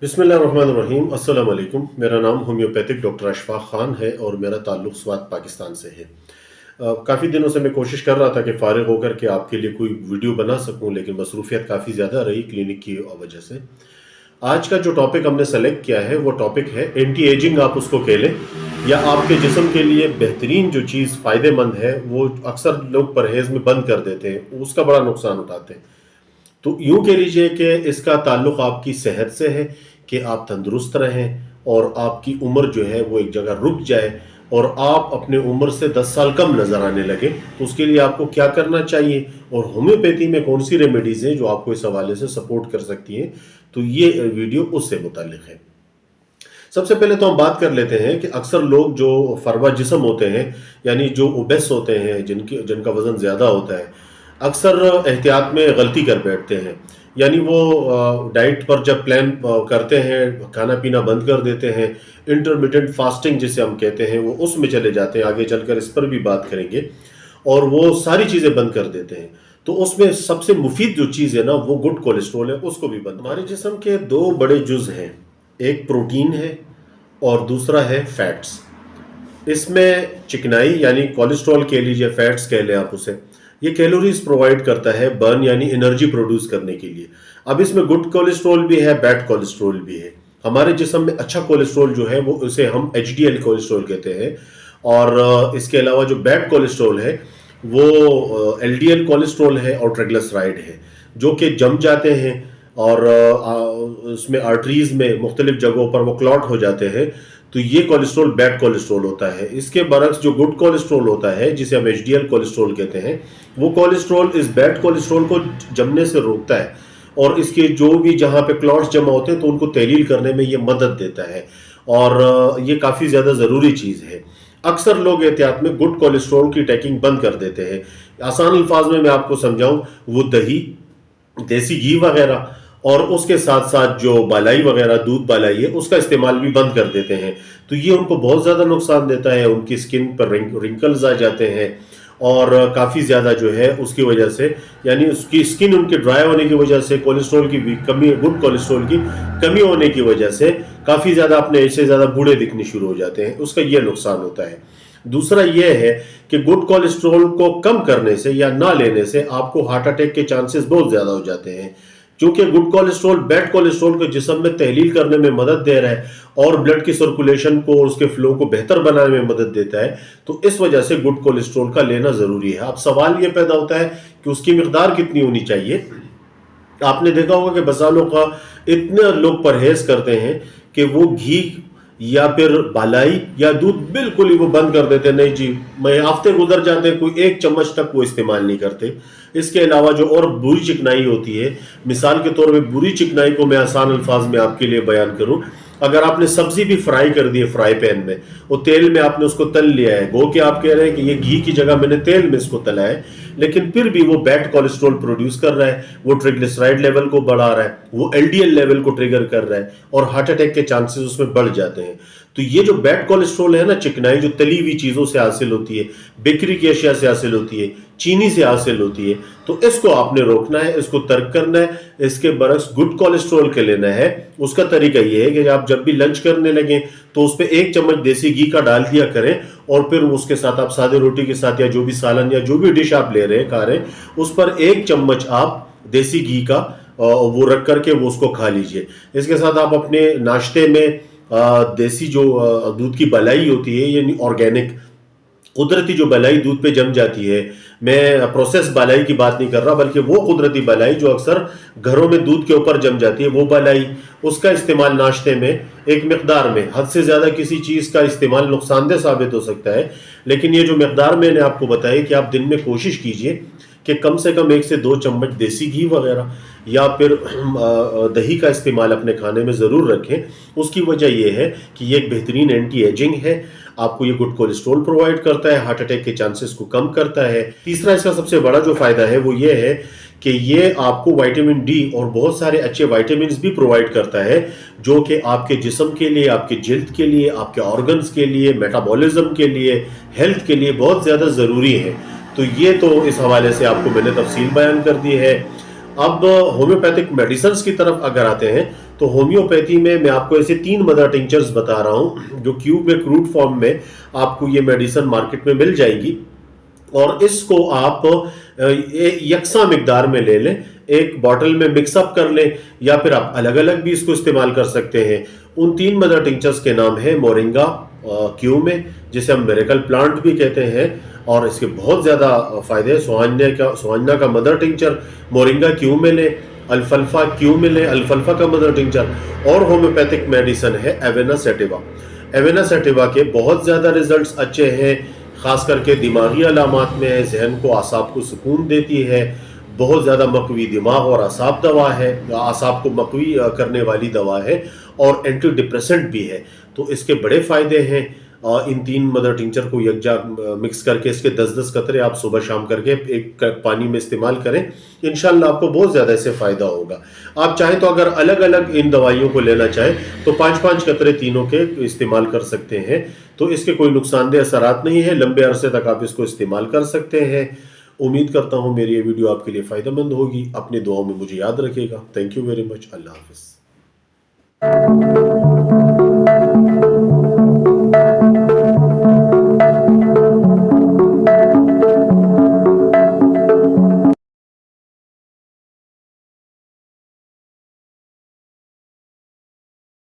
बिस्मिल्लाहिर्रहमानिर्रहीम, अस्सलाम वालेकुम। मेरा नाम होम्योपैथिक डॉक्टर अशफाक ख़ान है और मेरा ताल्लुक़ स्वात पाकिस्तान से है। काफ़ी दिनों से मैं कोशिश कर रहा था कि फ़ारिग होकर के आपके लिए कोई वीडियो बना सकूं, लेकिन मसरूफ़ियत काफ़ी ज़्यादा रही क्लिनिक की वजह से। आज का जो टॉपिक हमने सेलेक्ट किया है वो टॉपिक है एंटी एजिंग, आप उसको कह लें, या आपके जिस्म के लिए बेहतरीन जो चीज़ फ़ायदेमंद है वो अक्सर लोग परहेज़ में बंद कर देते हैं, उसका बड़ा नुकसान उठाते हैं। तो यूँ कह लीजिए कि इसका ताल्लुक़ आपकी सेहत से है कि आप तंदुरुस्त रहें और आपकी उम्र जो है वो एक जगह रुक जाए और आप अपने उम्र से 10 साल कम नज़र आने लगे। तो उसके लिए आपको क्या करना चाहिए और होम्योपैथी में कौन सी रेमेडीज़ हैं जो आपको इस हवाले से सपोर्ट कर सकती हैं, तो ये वीडियो उससे मुताल्लिक़ है। सबसे पहले तो हम बात कर लेते हैं कि अक्सर लोग जो फरवा जिस्म होते हैं, यानी जो ओबेस होते हैं, जिनका वज़न ज़्यादा होता है, अक्सर एहतियात में गलती कर बैठते हैं। यानी वो डाइट पर जब प्लान करते हैं, खाना पीना बंद कर देते हैं, इंटरमिटेंट फास्टिंग जिसे हम कहते हैं, वो उसमें चले जाते हैं। आगे चलकर इस पर भी बात करेंगे। और वो सारी चीज़ें बंद कर देते हैं। तो उसमें सबसे मुफीद जो चीज़ है ना, वो गुड कोलेस्ट्रॉल है, उसको भी बंद। हमारे जिस्म के दो बड़े जुज़ हैं, एक प्रोटीन है और दूसरा है फैट्स। इसमें चिकनाई यानी कोलेस्ट्रॉल कह लीजिए, फैट्स कह लें आप उसे, ये कैलोरीज प्रोवाइड करता है बर्न यानी एनर्जी प्रोड्यूस करने के लिए। अब इसमें गुड कोलेस्ट्रॉल भी है, बैड कोलेस्ट्रॉल भी है। हमारे जिस्म में अच्छा कोलेस्ट्रॉल जो है वो उसे हम एचडीएल कोलेस्ट्रॉल कहते हैं, और इसके अलावा जो बैड कोलेस्ट्रॉल है वो एलडीएल कोलेस्ट्रॉल है और ट्राइग्लिसराइड है, जो कि जम जाते हैं और उसमें आर्टरीज में मुख्तलिफ जगहों पर वो क्लॉट हो जाते हैं। तो ये कोलेस्ट्रॉल बैड कोलेस्ट्रॉल होता है। इसके बरक्स जो गुड कोलेस्ट्रॉल होता है, जिसे हम एचडीएल कोलेस्ट्रॉल कहते हैं, वो कोलेस्ट्रॉल इस बैड कोलेस्ट्रॉल को जमने से रोकता है और इसके जो भी जहाँ पे क्लॉट्स जमा होते हैं तो उनको तहलील करने में ये मदद देता है, और ये काफ़ी ज़्यादा ज़रूरी चीज़ है। अक्सर लोग एहतियात में गुड कोलेस्ट्रॉल की टैकिंग बंद कर देते हैं। आसान अल्फाज में मैं आपको समझाऊं, वो दही, देसी घी वगैरह और उसके साथ साथ जो बालाई वगैरह, दूध बालाई है, उसका इस्तेमाल भी बंद कर देते हैं। तो ये उनको बहुत ज़्यादा नुकसान देता है। उनकी स्किन पर रिंकल्स आ जाते हैं और काफ़ी ज़्यादा जो है उसकी वजह से, यानी उसकी स्किन उनके ड्राई होने की वजह से, कोलेस्ट्रॉल की कमी, गुड कोलेस्ट्रॉल की कमी होने की वजह से काफ़ी ज़्यादा अपने ऐसे ज़्यादा बूढ़े दिखने शुरू हो जाते हैं। उसका ये नुकसान होता है। दूसरा यह है कि गुड कोलेस्ट्रॉल को कम करने से या ना लेने से आपको हार्ट अटैक के चांसेस बहुत ज़्यादा हो जाते हैं, क्योंकि गुड कोलेस्ट्रॉल बैड कोलेस्ट्रॉल को जिस्म में तहलील करने में मदद दे रहा है और ब्लड की सर्कुलेशन को और उसके फ्लो को बेहतर बनाने में मदद देता है। तो इस वजह से गुड कोलेस्ट्रॉल का लेना ज़रूरी है। अब सवाल ये पैदा होता है कि उसकी मिकदार कितनी होनी चाहिए। आपने देखा होगा कि बसालों का इतने लोग परहेज करते हैं कि वो घी या फिर बालाई या दूध बिल्कुल ही वो बंद कर देते हैं। नहीं जी, मैं हफ्ते गुजर जाते हैं, कोई एक चम्मच तक वो इस्तेमाल नहीं करते। इसके अलावा जो और बुरी चिकनाई होती है, मिसाल के तौर पे बुरी चिकनाई को मैं आसान अल्फाज में आपके लिए बयान करूं, अगर आपने सब्जी भी फ्राई कर दी है फ्राई पैन में, वो तेल में आपने उसको तल लिया है, गो के आप कह रहे हैं कि ये घी की जगह मैंने तेल में इसको तला है, लेकिन फिर भी वो बैड कोलेस्ट्रॉल प्रोड्यूस कर रहा है, वो ट्रिग्लिसराइड लेवल को बढ़ा रहा है, वो एलडीएल लेवल को ट्रिगर कर रहा है और हार्ट अटैक के चांसेस उसमें बढ़ जाते हैं। तो ये जो बैड कोलेस्ट्रॉल है ना, चिकनाई जो तली हुई चीज़ों से हासिल होती है, बेकरी की अशिया से हासिल होती है, चीनी से हासिल होती है, तो इसको आपने रोकना है, इसको तर्क करना है। इसके बरक्स गुड कोलेस्ट्रॉल के लेना है। उसका तरीका ये है कि आप जब भी लंच करने लगें तो उस पर 1 चम्मच देसी घी का डाल दिया करें और फिर उसके साथ आप सादे रोटी के साथ या जो भी सालन या जो भी डिश आप ले रहे हैं, खा रहे हैं, उस पर 1 चम्मच आप देसी घी का वो रख करके वो उसको खा लीजिए। इसके साथ आप अपने नाश्ते में देसी जो दूध की बलाई होती है, यानी ऑर्गेनिक कुदरती जो बलाई दूध पे जम जाती है, मैं प्रोसेस बलाई की बात नहीं कर रहा, बल्कि वो कुदरती बलाई जो अक्सर घरों में दूध के ऊपर जम जाती है, वो बलाई, उसका इस्तेमाल नाश्ते में एक मिकदार में, हद से ज़्यादा किसी चीज़ का इस्तेमाल नुकसानदेह साबित हो सकता है, लेकिन ये जो मिकदार मैंने आपको बताई कि आप दिन में कोशिश कीजिए कि कम से कम 1 से 2 चम्मच देसी घी वगैरह या फिर दही का इस्तेमाल अपने खाने में ज़रूर रखें। उसकी वजह यह है कि ये एक बेहतरीन एंटी एजिंग है, आपको ये गुड कोलेस्ट्रॉल प्रोवाइड करता है, हार्ट अटैक के चांसेस को कम करता है। तीसरा इसका सबसे बड़ा जो फ़ायदा है वो ये है कि ये आपको विटामिन डी और बहुत सारे अच्छे विटामिन भी प्रोवाइड करता है, जो कि आपके जिस्म के लिए, आपके जिल्द के लिए, आपके ऑर्गन्स के लिए, मेटाबॉलिज्म के लिए, हेल्थ के लिए बहुत ज़्यादा ज़रूरी है। तो ये तो इस हवाले से आपको मैंने तफसील बयान कर दी है। अब होम्योपैथिक मेडिसिन की तरफ अगर आते हैं तो होम्योपैथी में मैं आपको ऐसे 3 मदर टिंचर्स बता रहा हूं जो क्यूब में क्रूड फॉर्म में आपको ये मेडिसिन मार्केट में मिल जाएगी, और इसको आप यकसा मिकदार में ले लें, एक बॉटल में मिक्सअप कर लें, या फिर आप अलग अलग भी इसको इस्तेमाल कर सकते हैं। उन 3 मदर टिंचर्स के नाम है मोरिंगा क्यू में, जिसे हम मिरेकल प्लांट भी कहते हैं, और इसके बहुत ज़्यादा फायदे हैं। सोहाना का मदर टिंचर मोरिंगा क्यू में लें, अल्फल्फा क्यू में लें, अल्फल्फा का मदर टिंचर, और होम्योपैथिक मेडिसिन है एवेना सेटिवा। एवेना सेटिवा के बहुत ज़्यादा रिजल्ट्स अच्छे हैं, खास करके दिमागी अलामात में है, जहन को, आसाब को सुकून देती है, बहुत ज़्यादा मकवी दिमाग और आसाब दवा है, आसाब को मकवी करने वाली दवा है, और एंटी डिप्रेसेंट भी है। तो इसके बड़े फ़ायदे हैं। इन 3 मदर टिंचर को यकजा मिक्स करके इसके 10-10 कतरे आप सुबह शाम करके एक पानी में इस्तेमाल करें, इंशाल्लाह आपको बहुत ज़्यादा इससे फ़ायदा होगा। आप चाहें तो अगर अलग अलग इन दवाइयों को लेना चाहें तो 5-5 कतरे तीनों के इस्तेमाल कर सकते हैं। तो इसके कोई नुकसानदेह असरात नहीं है, लंबे अरसे तक आप इसको इस्तेमाल कर सकते हैं। उम्मीद करता हूँ मेरी ये वीडियो आपके लिए फ़ायदेमंद होगी। अपनी दुआओं में मुझे याद रखिएगा। Thank you very much. अल्लाह हाफ़िज़।